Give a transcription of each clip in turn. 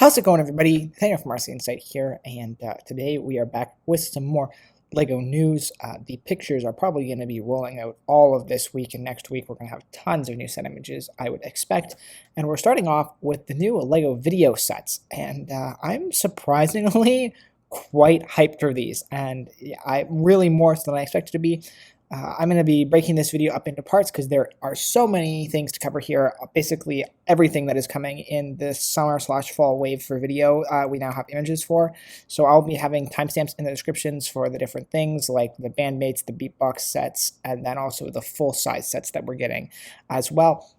How's it going, everybody? Daniel from RCInsight here, and today we are back with some more LEGO news. The pictures are probably going to be rolling out all of this week, and next week we're going to have tons of new set images, I would expect. And we're starting off with the new LEGO Vidiyo sets, and I'm surprisingly quite hyped for these, and I really more so than I expected to be. I'm going to be breaking this video up into parts because there are so many things to cover here. Basically, everything that is coming in this summer/fall wave for video, we now have images for. So I'll be having timestamps in the descriptions for the different things like the Bandmates, the Beatbox sets, and then also the full-size sets that we're getting as well.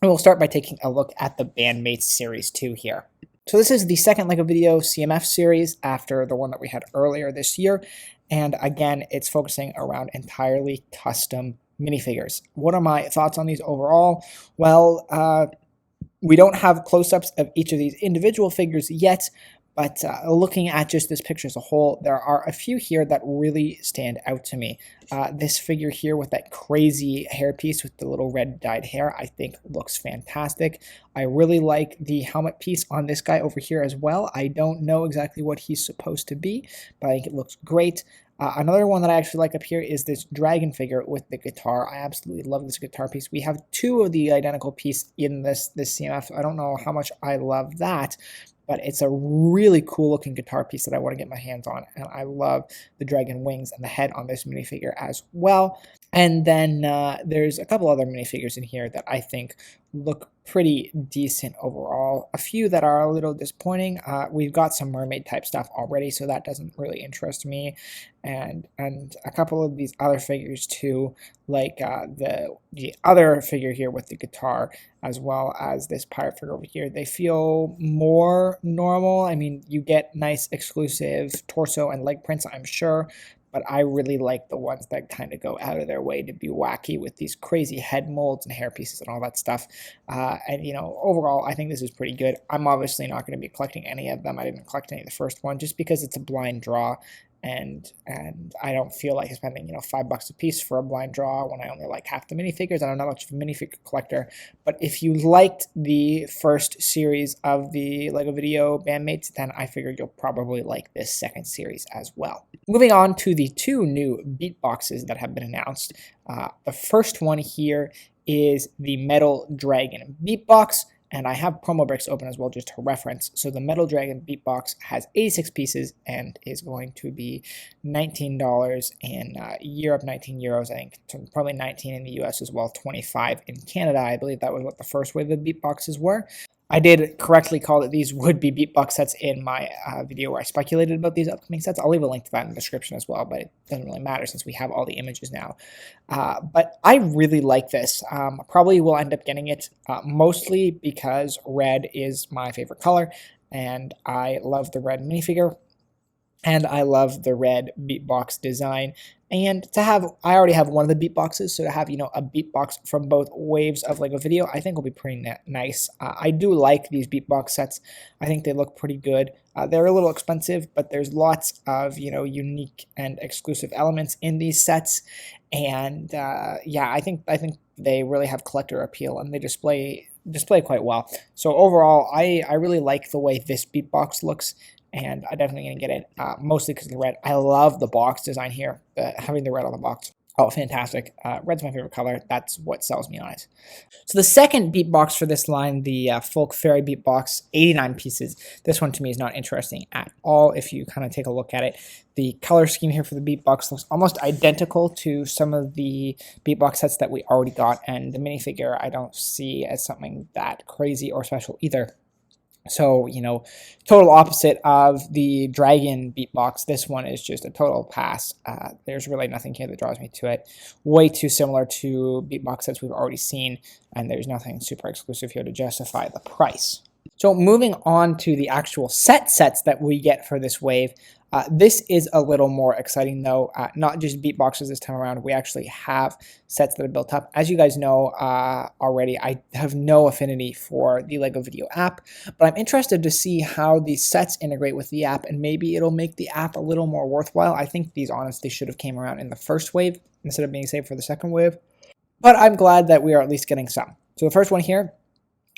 And we'll start by taking a look at the Bandmates Series 2 here. So this is the second LEGO Vidiyo CMF series after the one that we had earlier this year. And again, it's focusing around entirely custom minifigures. What are my thoughts on these overall? Well, we don't have close-ups of each of these individual figures yet, but looking at just this picture as a whole, there are a few here that really stand out to me. This figure here with that crazy hairpiece with the little red dyed hair, I think looks fantastic. I really like the helmet piece on this guy over here as well. I don't know exactly what he's supposed to be, but I think it looks great. Another one that I actually like up here is this dragon figure with the guitar. I absolutely love this guitar piece. We have two of the identical piece in this CMF. I don't know how much I love that, but it's a really cool looking guitar piece that I want to get my hands on, and I love the dragon wings and the head on this minifigure as well. And then there's a couple other minifigures in here that I think look pretty decent overall. A few that are a little disappointing. We've got some mermaid type stuff already, so that doesn't really interest me. And a couple of these other figures too, like the other figure here with the guitar, as well as this pirate figure over here. They feel more normal. I mean, you get nice exclusive torso and leg prints, I'm sure, but I really like the ones that kind of go out of their way to be wacky with these crazy head molds and hair pieces and all that stuff. And, you know, overall, I think this is pretty good. I'm obviously not going to be collecting any of them. I didn't collect any of the first one just because it's a blind draw. And I don't feel like spending, $5 a piece for a blind draw when I only like half the minifigures. I'm not much of a minifigure collector. But if you liked the first series of the LEGO Vidiyo Bandmates, then I figured you'll probably like this second series as well. Moving on to the two new Beatboxes that have been announced. The first one here is the Metal Dragon Beatbox. And I have promo bricks open as well just to reference. So the Metal Dragon Beatbox has 86 pieces and is going to be $19 in Europe, 19 euros, I think, probably 19 in the US as well, 25 in Canada. I believe that was what the first wave of Beatboxes were. I did correctly call that these would be Beatbox sets in my video where I speculated about these upcoming sets. I'll leave a link to that in the description as well, but it doesn't really matter since we have all the images now. But I really like this. Probably will end up getting it mostly because red is my favorite color, and I love the red minifigure, and I love the red Beatbox design. And to have, I already have one of the Beatboxes, so to have, a Beatbox from both waves of LEGO Vidiyo, I think will be pretty nice. I do like these Beatbox sets. I think they look pretty good. They're a little expensive, but there's lots of, unique and exclusive elements in these sets. And yeah, I think they really have collector appeal, and they display quite well. So overall, I really like the way this Beatbox looks. And I'm definitely going to get it, mostly because of the red. I love the box design here, having the red on the box. Oh, fantastic. Red's my favorite color. That's what sells me on it. So the second Beatbox for this line, the Folk Fairy Beatbox, 89 pieces. This one to me is not interesting at all if you kind of take a look at it. The color scheme here for the Beatbox looks almost identical to some of the Beatbox sets that we already got, and the minifigure I don't see as something that crazy or special either. So, total opposite of the Dragon Beatbox, this one is just a total pass. There's really nothing here that draws me to it. Way too similar to Beatbox sets we've already seen, and there's nothing super exclusive here to justify the price. So moving on to the actual sets that we get for this wave. This is a little more exciting though, not just Beatboxes this time around. We actually have sets that are built up. As you guys know already, I have no affinity for the LEGO Vidiyo app, but I'm interested to see how these sets integrate with the app, and maybe it'll make the app a little more worthwhile. I think these honestly should have came around in the first wave instead of being saved for the second wave, but I'm glad that we are at least getting some. So the first one here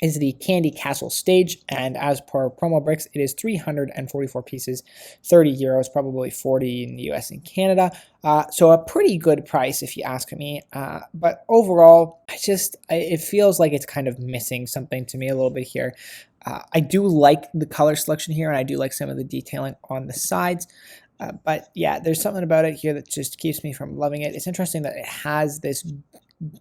is the Candy Castle stage, and as per promo bricks, it is 344 pieces, 30 euros, probably 40 in the US and Canada. So a pretty good price if you ask me. But overall, it feels like it's kind of missing something to me a little bit here. I do like the color selection here, and I do like some of the detailing on the sides. But yeah, there's something about it here that just keeps me from loving it. It's interesting that it has this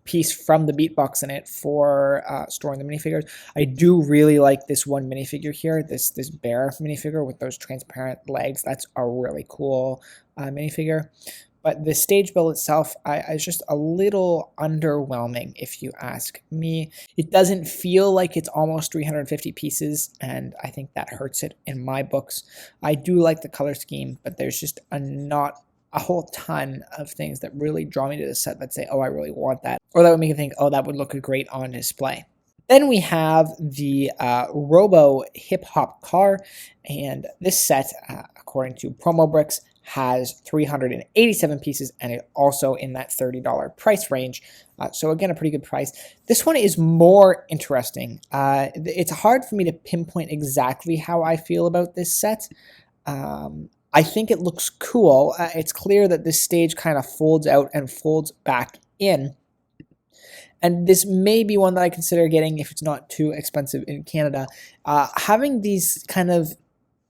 piece from the Beatbox in it for storing the minifigures. I do really like this one minifigure here, this bear minifigure with those transparent legs. That's a really cool minifigure. But the stage build itself is just a little underwhelming, if you ask me. It doesn't feel like it's almost 350 pieces, and I think that hurts it in my books. I do like the color scheme, but there's just not a whole ton of things that really draw me to the set that say, oh, I really want that. Or that would make me think, oh, that would look great on display. Then we have the Robo Hip Hop car, and this set, according to Promo Bricks, has 387 pieces, and it also in that $30 price range. So again, a pretty good price. This one is more interesting. It's hard for me to pinpoint exactly how I feel about this set. I think it looks cool. It's clear that this stage kind of folds out and folds back in. And this may be one that I consider getting if it's not too expensive in Canada. Having these kind of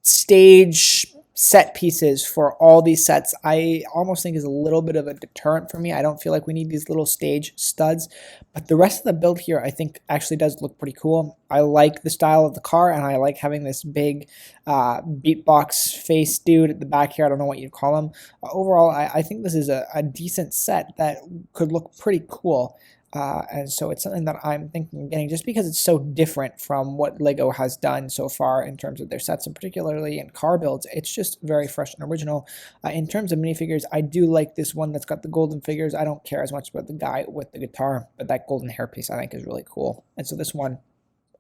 stage set pieces for all these sets, I almost think is a little bit of a deterrent for me. I don't feel like we need these little stage studs, but the rest of the build here I think actually does look pretty cool. I like the style of the car, and I like having this big beatbox face dude at the back here. I don't know what you'd call him. Overall, I think this is a decent set that could look pretty cool. And so it's something that I'm thinking of getting just because it's so different from what LEGO has done so far in terms of their sets, and particularly in car builds. It's just very fresh and original. In terms of minifigures, I do like this one that's got the golden figures. I don't care as much about the guy with the guitar, but that golden hairpiece I think is really cool. And so this one,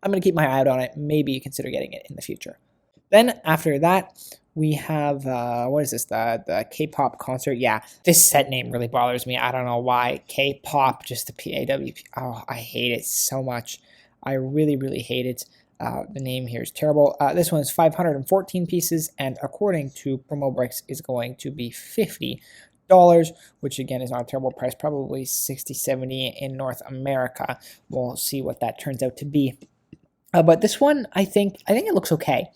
I'm going to keep my eye out on it. Maybe consider getting it in the future. Then after that, we have, what is this, the K-pop concert? Yeah, this set name really bothers me. I don't know why. K-pop, just the P-A-W-P. Oh, I hate it so much. I really, really hate it. The name here is terrible. This one is 514 pieces, and according to Promo Bricks, is going to be $50, which again is not a terrible price, probably $60, $70 in North America. We'll see what that turns out to be. But this one, I think it looks okay.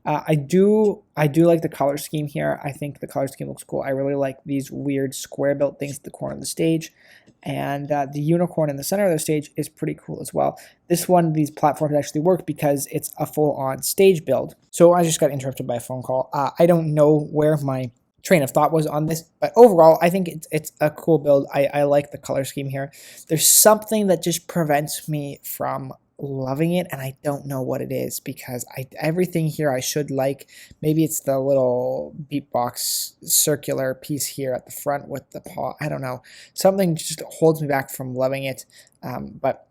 I do like the color scheme here. I think the color scheme looks cool. I really like these weird square built things at the corner of the stage, and the unicorn in the center of the stage is pretty cool as well. This one, these platforms actually work because it's a full-on stage build. So I just got interrupted by a phone call. I don't know where my train of thought was on this, but overall I think it's a cool build. I like the color scheme here. There's something that just prevents me from loving it, and I don't know what it is, because everything here I should like. Maybe it's the little beatbox circular piece here at the front with the paw. I don't know. Something just holds me back from loving it. But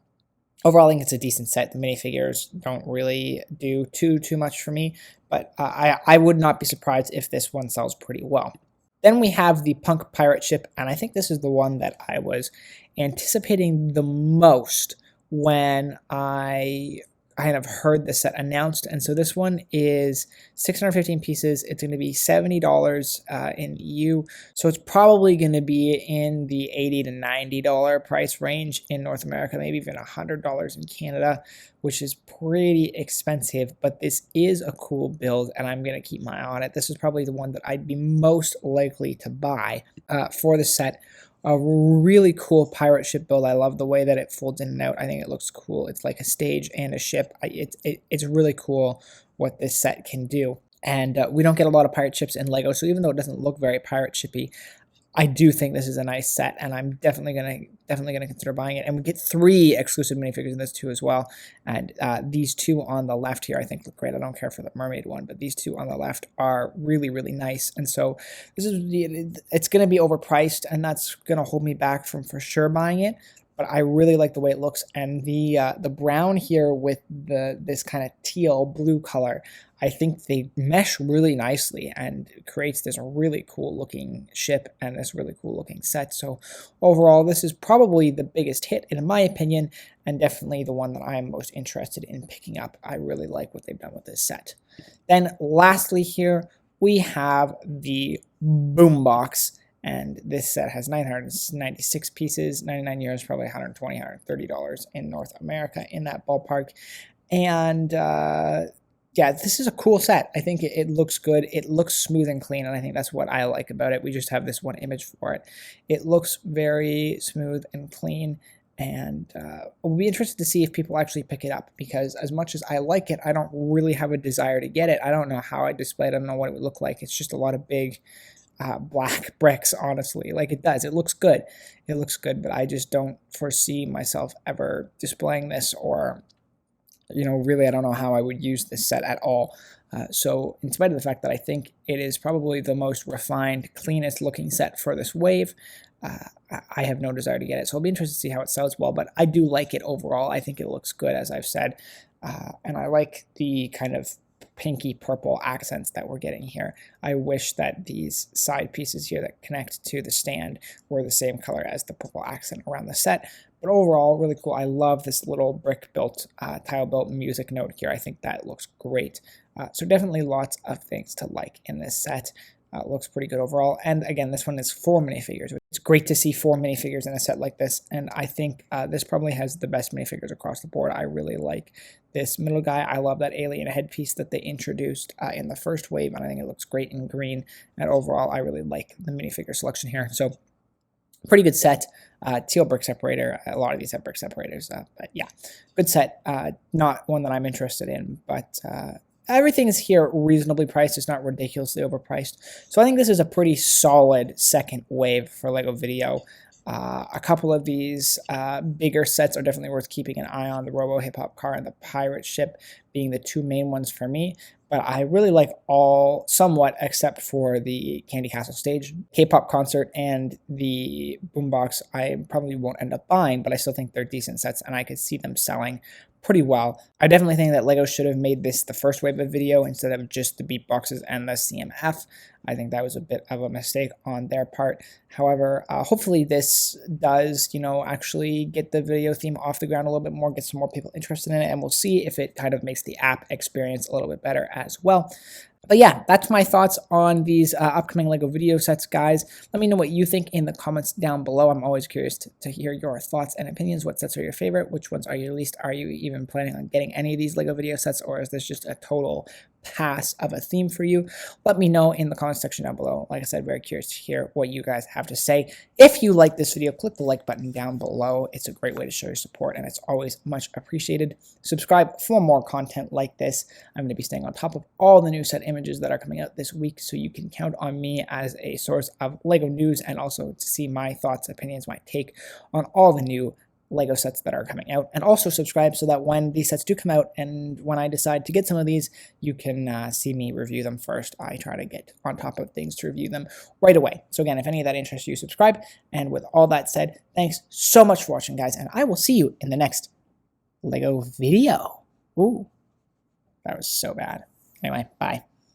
overall, I think it's a decent set. The minifigures don't really do too much for me, but I would not be surprised if this one sells pretty well. Then we have the Punk Pirate Ship, and I think this is the one that I was anticipating the most when I kind of heard the set announced. And so this one is 615 pieces. It's going to be $70 in EU. So it's probably going to be in the $80 to $90 price range in North America, maybe even $100 in Canada, which is pretty expensive. But this is a cool build, and I'm going to keep my eye on it. This is probably the one that I'd be most likely to buy for the set. A really cool pirate ship build. I love the way that it folds in and out. I think it looks cool. It's like a stage and a ship. It's really cool what this set can do. And we don't get a lot of pirate ships in LEGO, so even though it doesn't look very pirate shippy, I do think this is a nice set, and I'm definitely gonna consider buying it. And we get 3 exclusive minifigures in this too as well. And these 2 on the left here I think look great. I don't care for the mermaid one, but these 2 on the left are really, really nice. And so it's gonna be overpriced, and that's gonna hold me back from for sure buying it. But I really like the way it looks, and the brown here with this kind of teal blue color, I think they mesh really nicely and it creates this really cool looking ship and this really cool looking set. So overall, this is probably the biggest hit in my opinion, and definitely the one that I am most interested in picking up. I really like what they've done with this set. Then lastly here, we have the Boombox. And this set has 996 pieces, 99 euros, probably $120, $130 in North America, in that ballpark. And yeah, this is a cool set. I think it looks good. It looks smooth and clean, and I think that's what I like about it. We just have this one image for it. It looks very smooth and clean, and we'll be interested to see if people actually pick it up, because as much as I like it, I don't really have a desire to get it. I don't know how I display it. I don't know what it would look like. It's just a lot of big black bricks, honestly. Like, it does. It looks good. It looks good, but I just don't foresee myself ever displaying this, or, you know, really, I don't know how I would use this set at all. So in spite of the fact that I think it is probably the most refined, cleanest looking set for this wave, I have no desire to get it. So I'll be interested to see how it sells well, but I do like it overall. I think it looks good, as I've said, and I like the kind of pinky purple accents that we're getting here. I wish that these side pieces here that connect to the stand were the same color as the purple accent around the set. But overall, really cool. I love this little brick built, tile built music note here. I think that looks great. So definitely lots of things to like in this set. Looks pretty good overall. And again, this one is 4 minifigures. It's great to see 4 minifigures in a set like this. And I think this probably has the best minifigures across the board. I really like this middle guy. I love that alien headpiece that they introduced in the first wave, and I think it looks great in green. And overall, I really like the minifigure selection here. So pretty good set. Teal brick separator. A lot of these have brick separators. But yeah, good set. Not one that I'm interested in, but everything is here reasonably priced. It's not ridiculously overpriced. So I think this is a pretty solid second wave for LEGO Vidiyo. A couple of these bigger sets are definitely worth keeping an eye on. The Robo Hip Hop Car and the Pirate Ship being the two main ones for me. But I really like all somewhat, except for the Candy Castle stage, K-pop concert, and the Boombox. I probably won't end up buying, but I still think they're decent sets, and I could see them selling pretty well. I definitely think that LEGO should have made this the first wave of video instead of just the Beatboxes and the CMF. I think that was a bit of a mistake on their part. However, hopefully this does, you know, actually get the video theme off the ground a little bit more, get some more people interested in it, and we'll see if it kind of makes the app experience a little bit better as well. But yeah, that's my thoughts on these upcoming LEGO Vidiyo sets, guys. Let me know what you think in the comments down below. I'm always curious to hear your thoughts and opinions. What sets are your favorite? Which ones are your least? Are you even planning on getting any of these LEGO Vidiyo sets, or is this just a total pass of a theme for you? Let me know in the comments section down below. Like I said, very curious to hear what you guys have to say. If you like this video, click the like button down below. It's a great way to show your support, and it's always much appreciated. Subscribe for more content like this. I'm going to be staying on top of all the new set images that are coming out this week, so you can count on me as a source of LEGO news and also to see my thoughts, opinions, my take on all the new LEGO sets that are coming out. And also subscribe so that when these sets do come out and when I decide to get some of these, you can see me review them first. I try to get on top of things to review them right away. So again, if any of that interests you, subscribe. And with all that said, thanks so much for watching, guys, and I will see you in the next LEGO Vidiyo. Ooh, that was so bad. Anyway, bye.